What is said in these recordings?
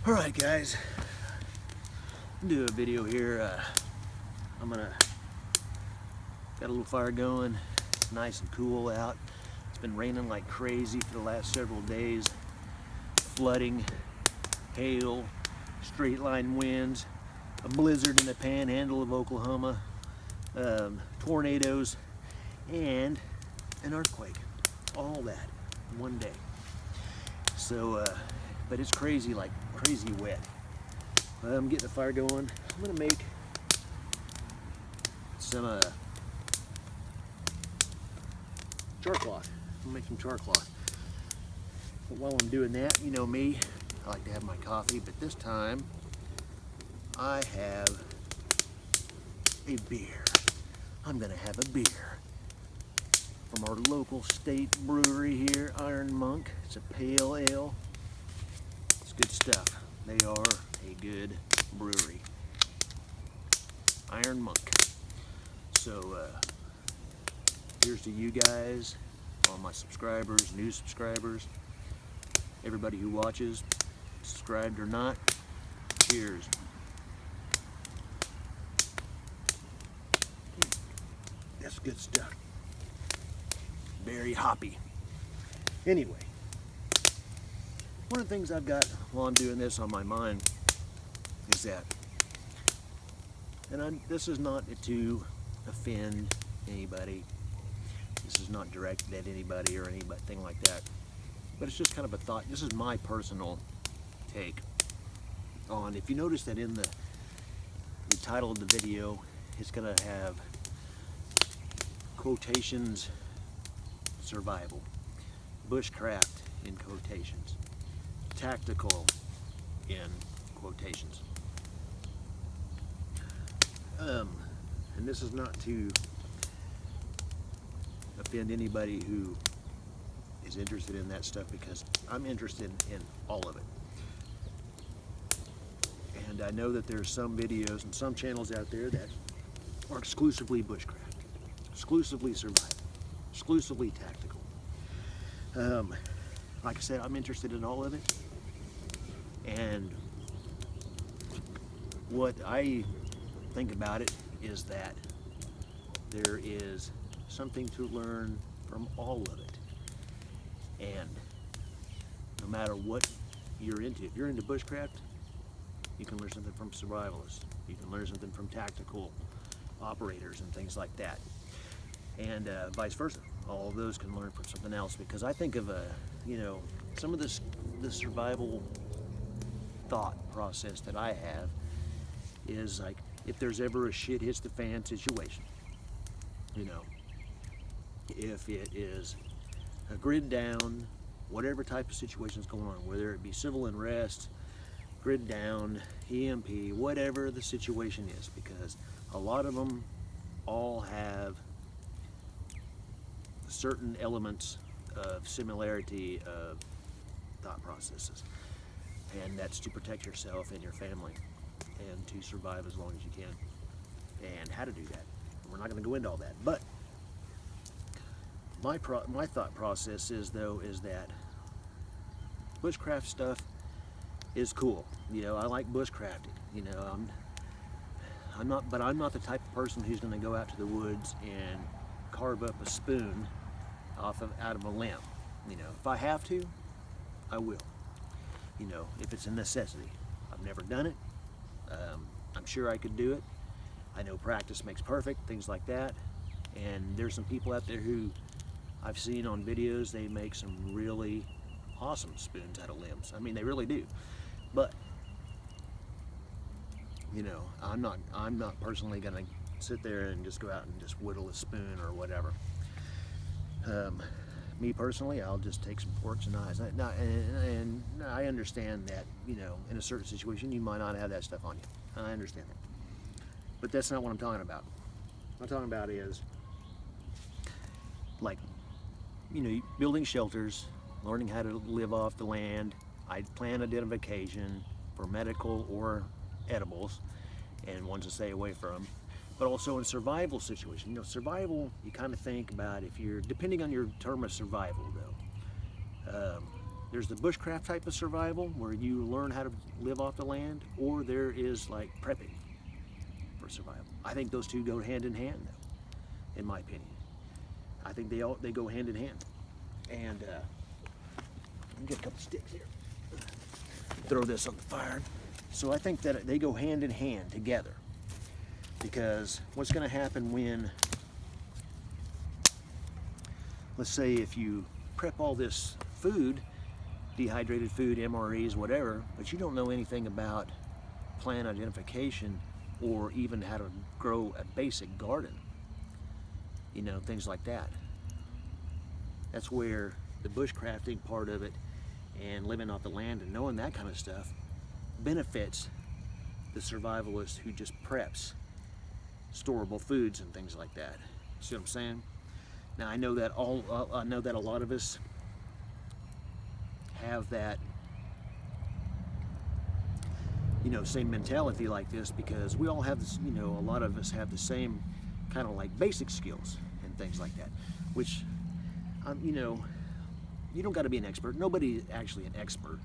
Alright guys, do a video here. Got a little fire going. It's nice and cool out. It's been raining like crazy for the last several days. Flooding, hail, straight line winds, a blizzard in the panhandle of Oklahoma, tornadoes, and an earthquake. All that in one day. So, but it's crazy, like crazy wet. I'm getting the fire going. I'm gonna make some char cloth. I'm gonna make some char cloth. But while I'm doing that, you know me, I like to have my coffee, but this time I have a beer. I'm gonna have a beer from our local state brewery here, Iron Monk. It's a pale ale. It's good stuff. They are a good brewery. Iron Monk. So here's to you guys, all my subscribers, new subscribers, everybody who watches, subscribed or not. Cheers. That's good stuff. Very hoppy. Anyway, one of the things I've got while I'm doing this on my mind is that, and this is not to offend anybody, this is not directed at anybody or anything like that, but it's just kind of a thought. This is my personal take on, if you notice that in the title of the video, it's going to have quotations, survival, bushcraft in quotations, tactical in quotations. And this is not to offend anybody who is interested in that stuff, because I'm interested in all of it. And I know that there's some videos and some channels out there that are exclusively bushcraft, exclusively survival, exclusively tactical. Like I said, I'm interested in all of it. And what I think about it is that there is something to learn from all of it. And no matter what you're into, if you're into bushcraft, you can learn something from survivalists. You can learn something from tactical operators and things like that. And vice versa. All of those can learn from something else, because I think of some of the survival thought process that I have is like, if there's ever a shit hits the fan situation, if it is a grid down, whatever type of situation is going on, whether it be civil unrest, grid down, EMP, whatever the situation is, because a lot of them all have certain elements of similarity of thought processes, and that's to protect yourself and your family and to survive as long as you can, and how to do that. We're not going to go into all that, but my thought process is that bushcraft stuff is cool. I like bushcrafting. I'm not the type of person who's going to go out to the woods and carve up a spoon out of a limb. If I have to, I will. If it's a necessity. I've never done it. I'm sure I could do it. I know practice makes perfect, things like that. And there's some people out there who I've seen on videos, they make some really awesome spoons out of limbs. I mean, they really do. But I'm not personally gonna sit there and just go out and just whittle a spoon or whatever. Me personally, I'll just take some forks and knives. And I understand that, in a certain situation, you might not have that stuff on you. I understand that. But that's not what I'm talking about. What I'm talking about is, like, building shelters, learning how to live off the land, plant identification for medical or edibles, and ones to stay away from. But also in survival situations. Survival, you kind of think about, if you're, depending on your term of survival though, There's the bushcraft type of survival where you learn how to live off the land, or there is like prepping for survival. I think those two go hand in hand, though, in my opinion. I think they go hand in hand. And let me get a couple sticks here. Throw this on the fire. So I think that they go hand in hand together, because what's going to happen when, let's say, if you prep all this food, dehydrated food, MREs, whatever, but you don't know anything about plant identification or even how to grow a basic garden, you know, things like that. That's where the bushcrafting part of it and living off the land and knowing that kind of stuff benefits the survivalist who just preps storable foods and things like that. See what I'm saying? Now I know that a lot of us have that, you know, same mentality like this, because we all have this, you know, a lot of us have the same kind of like basic skills and things like that, which, you know, you don't got to be an expert. Nobody's actually an expert.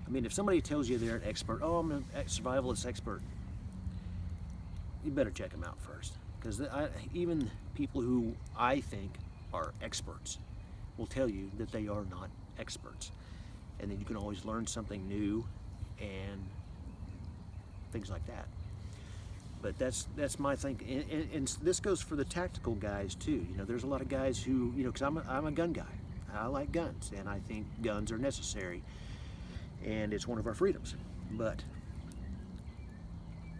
I mean, if somebody tells you they're an expert, oh, I'm a survivalist expert, you better check them out first, because even people who I think are experts will tell you that they are not experts. And then you can always learn something new and things like that. But that's my thinking, and this goes for the tactical guys too. You know, there's a lot of guys who, you know, because I'm a gun guy. I like guns, and I think guns are necessary, and it's one of our freedoms. But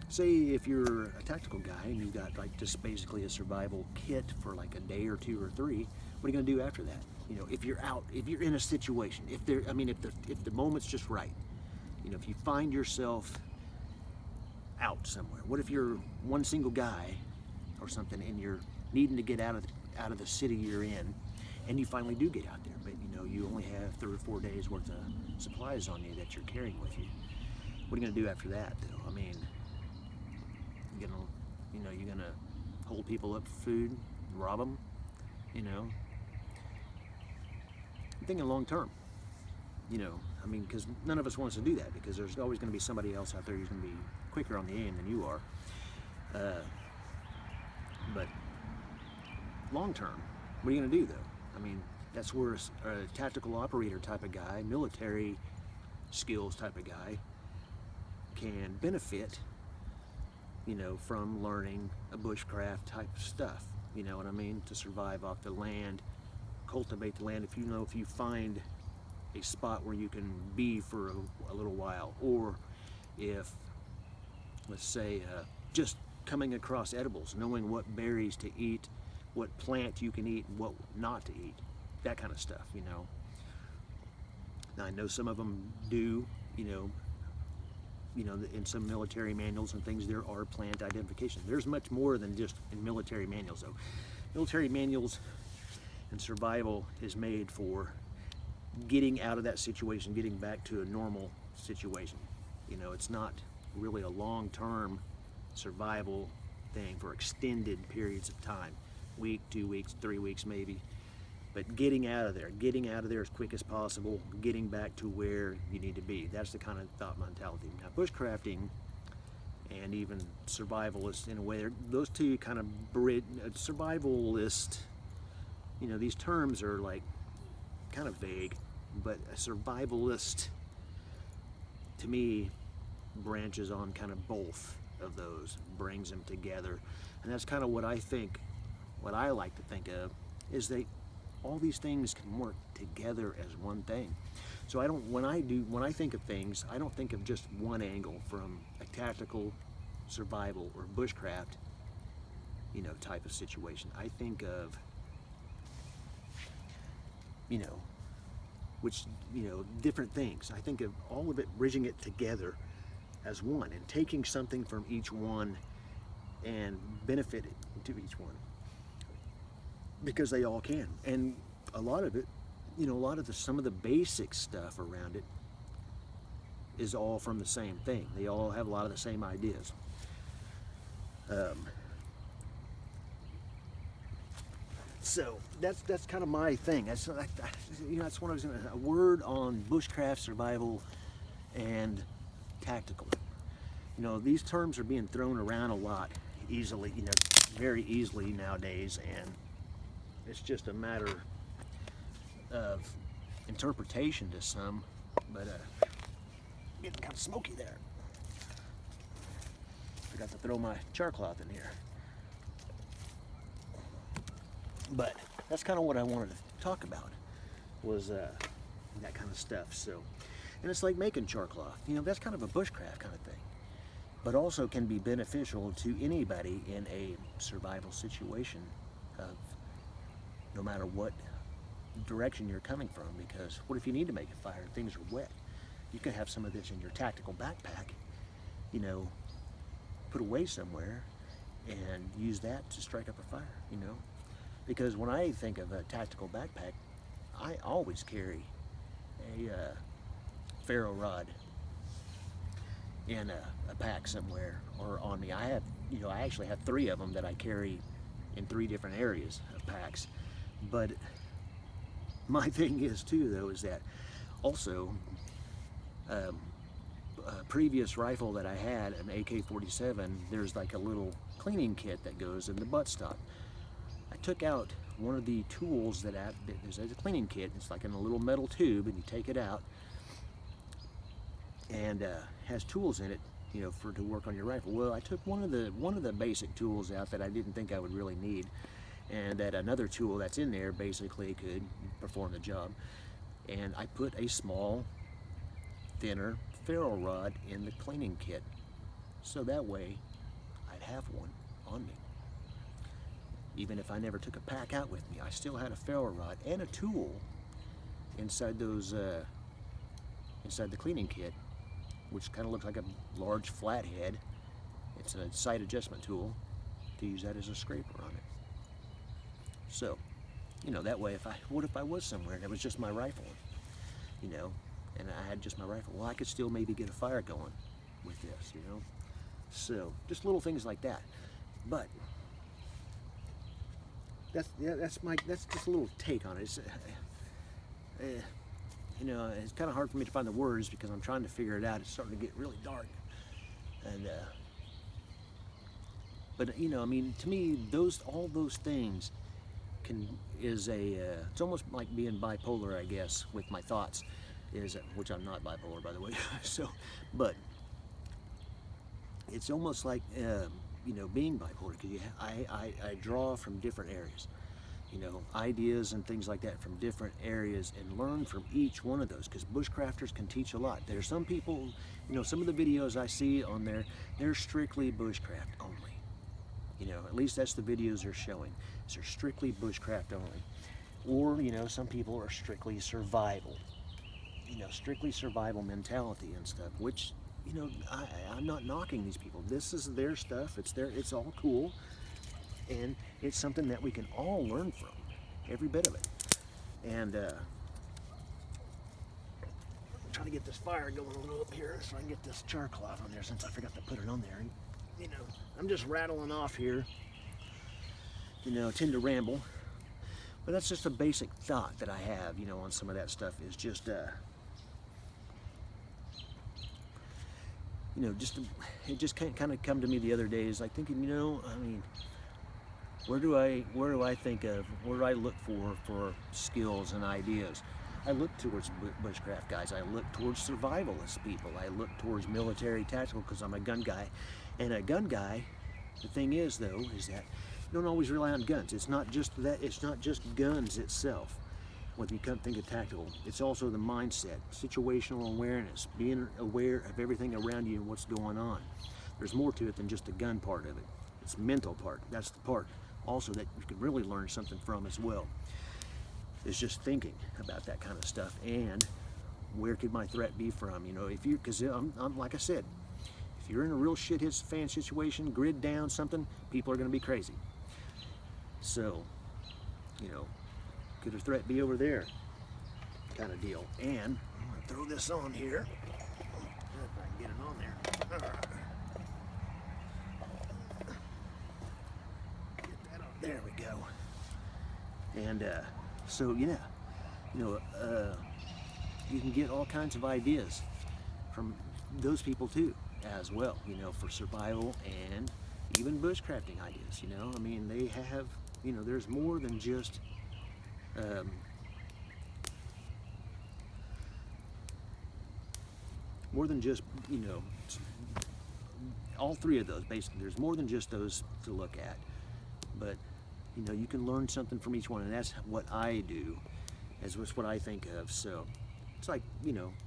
say if you're a tactical guy and you've got like just basically a survival kit for like a day or two or three, what are you going to do after that? You know, if you're out, if you're in a situation, if the moment's just right, you know, if you find yourself out somewhere, what if you're one single guy or something and you're needing to get out of the city you're in, and you finally do get out there, but you know you only have 3 or 4 days worth of supplies on you that you're carrying with you. What are you going to do after that, though? I mean, you're gonna hold people up for food, rob them, you know. I'm thinking long term, you know. I mean, because none of us wants to do that, because there's always going to be somebody else out there who's going to be quicker on the aim than you are. But long term, what are you going to do, though? I mean, that's where a tactical operator type of guy, military skills type of guy, can benefit, you know, from learning a bushcraft type of stuff. You know what I mean? To survive off the land, cultivate the land. If you find a spot where you can be for a little while, or if, let's say, just coming across edibles, knowing what berries to eat, what plant you can eat, and what not to eat, that kind of stuff, you know. Now I know some of them do, you know, in some military manuals and things, there are plant identification. There's much more than just in military manuals, though. Military manuals and survival is made for getting out of that situation, getting back to a normal situation. You know, it's not really a long-term survival thing for extended periods of time. Week, 2 weeks, 3 weeks maybe. But getting out of there as quick as possible, getting back to where you need to be. That's the kind of thought mentality. Now, bushcrafting and even survivalist, in a way, those two kind of bridge. Survivalist, you know, these terms are like kind of vague, but a survivalist, to me, branches on kind of both of those, brings them together. And that's kind of what I think, what I like to think of, is that all these things can work together as one thing. So when I think of things, I don't think of just one angle from a tactical, survival, or bushcraft, you know, type of situation. I think of, you know, different things. I think of all of it, bridging it together as one, and taking something from each one and benefit it to each one, because they all can. And a lot of it, you know, some of the basic stuff around it is all from the same thing. They all have a lot of the same ideas. So that's kind of my thing. That's that's what I was a word on bushcraft, survival, and tactical. These terms are being thrown around a lot easily, very easily nowadays, and it's just a matter of interpretation to some. But getting kind of smoky there. Forgot to throw my char cloth in here. But that's kind of what I wanted to talk about, was that kind of stuff. So, and it's like making char cloth. That's kind of a bushcraft kind of thing, but also can be beneficial to anybody in a survival situation, of no matter what direction you're coming from. Because what if you need to make a fire and things are wet? You can have some of this in your tactical backpack, put away somewhere and use that to strike up a fire, Because when I think of a tactical backpack, I always carry a ferro rod in a pack somewhere or on me. I actually have 3 of them that I carry in 3 different areas of packs. But my thing is too, though, is that also a previous rifle that I had, an AK-47, there's like a little cleaning kit that goes in the buttstock. I took out one of the tools that there's a cleaning kit. It's like in a little metal tube, and you take it out, and has tools in it, to work on your rifle. Well, I took one of the basic tools out that I didn't think I would really need, and that another tool that's in there basically could perform the job. And I put a small, thinner ferro rod in the cleaning kit, so that way I'd have one on me. Even if I never took a pack out with me, I still had a ferro rod and a tool inside inside the cleaning kit, which kind of looks like a large flathead. It's a sight adjustment tool to use that as a scraper on it. So, that way, what if I was somewhere and it was just my rifle, and I had just my rifle? Well, I could still maybe get a fire going with this, So, just little things like that. But that's just a little take on it. It's, it's kind of hard for me to find the words because I'm trying to figure it out. It's starting to get really dark, and but to me, all those things it's almost like being bipolar, I guess, with my thoughts, which I'm not bipolar, by the way. So, but it's almost like being bipolar, because I draw from different areas, ideas and things like that from different areas, and learn from each one of those, because bushcrafters can teach a lot. There's some people, some of the videos I see on there, they're strictly bushcraft only. At least that's the videos they're showing. They're strictly bushcraft only. Or, some people are strictly survival. Strictly survival mentality and stuff, which, I'm not knocking these people. This is their stuff. It's all cool. And it's something that we can all learn from, every bit of it. And I'm trying to get this fire going a little up here so I can get this char cloth on there, since I forgot to put it on there. And, I'm just rattling off here, tend to ramble. But that's just a basic thought that I have, on some of that stuff, is just, it just kind of come to me the other days, like thinking, where do I think of, where do I look for skills and ideas? I look towards bushcraft guys. I look towards survivalist people. I look towards military tactical, because I'm a gun guy. And a gun guy, the thing is, though, is that you don't always rely on guns. It's not just that. It's not just guns itself. When you come think of tactical, it's also the mindset, situational awareness, being aware of everything around you and what's going on. There's more to it than just the gun part of it. It's the mental part. That's the part also that you can really learn something from as well. It's just thinking about that kind of stuff, and where could my threat be from? Because I'm like I said, if you're in a real shit hits fan situation, grid down something, people are going to be crazy. So, could a threat be over there? Kind of deal. And I'm going to throw this on here. If I can get it on there. Get that on. There we go. And so yeah, you can get all kinds of ideas from those people too, as well, for survival and even bushcrafting ideas. I mean, they have, there's more than just um, all three of those. Basically, there's more than just those to look at, but you can learn something from each one, and that's what I do, as what I think of. So it's like,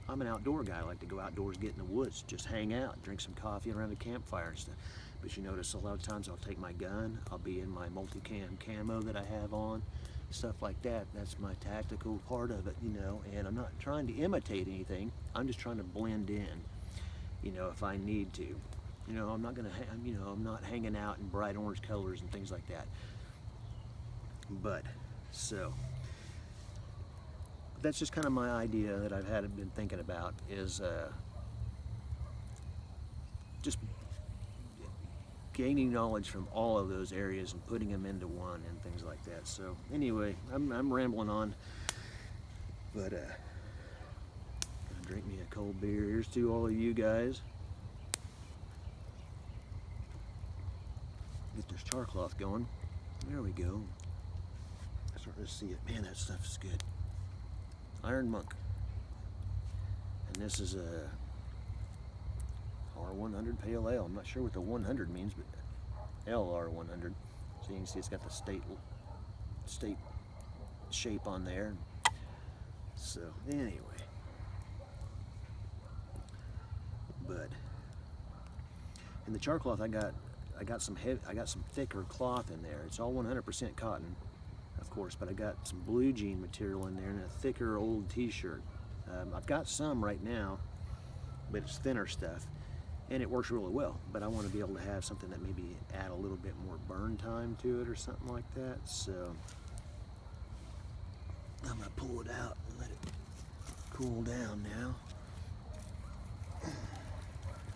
I'm an outdoor guy. I like to go outdoors, get in the woods, just hang out, drink some coffee around a campfire and stuff. But you notice a lot of times I'll take my gun, I'll be in my multicam camo that I have on, stuff like that. That's my tactical part of it, and I'm not trying to imitate anything. I'm just trying to blend in, if I need to. I'm not gonna, I'm not hanging out in bright orange colors and things like that. But, so, that's just kind of my idea that I've been thinking about, is just gaining knowledge from all of those areas and putting them into one and things like that. So anyway, I'm rambling on, but gonna drink me a cold beer. Here's to all of you guys. Get this char cloth going. There we go. I'm starting to see it. Man, that stuff is good. Iron Monk. And this is a R100 Pale Ale. I'm not sure what the 100 means, but LR100. So you can see it's got the state shape on there. So anyway, but in the char cloth, I got some thicker cloth in there. It's all 100% cotton, of course, but I got some blue jean material in there and a thicker old t-shirt. I've got some right now, but it's thinner stuff, and it works really well. But I want to be able to have something that maybe add a little bit more burn time to it or something like that. So I'm gonna pull it out and let it cool down now.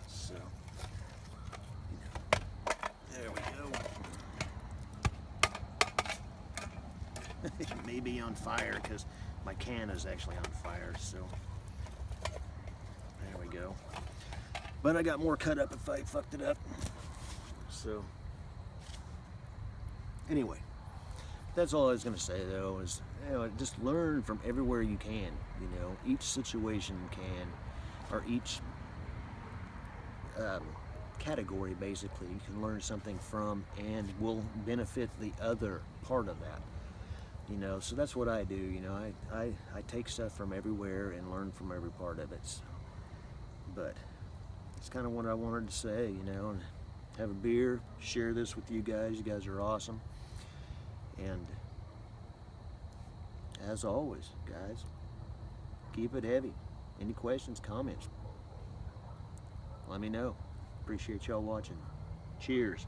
So there we go. It may be on fire because my can is actually on fire, so there we go. But I got more cut up if I fucked it up. So anyway, that's all I was gonna say though, is just learn from everywhere you can. Each situation or each category basically you can learn something from and will benefit the other part of that. So that's what I do. I take stuff from everywhere and learn from every part of it. But it's kind of what I wanted to say, and have a beer, share this with you guys. You guys are awesome. And as always, guys, keep it heavy. Any questions, comments, let me know. Appreciate y'all watching. Cheers.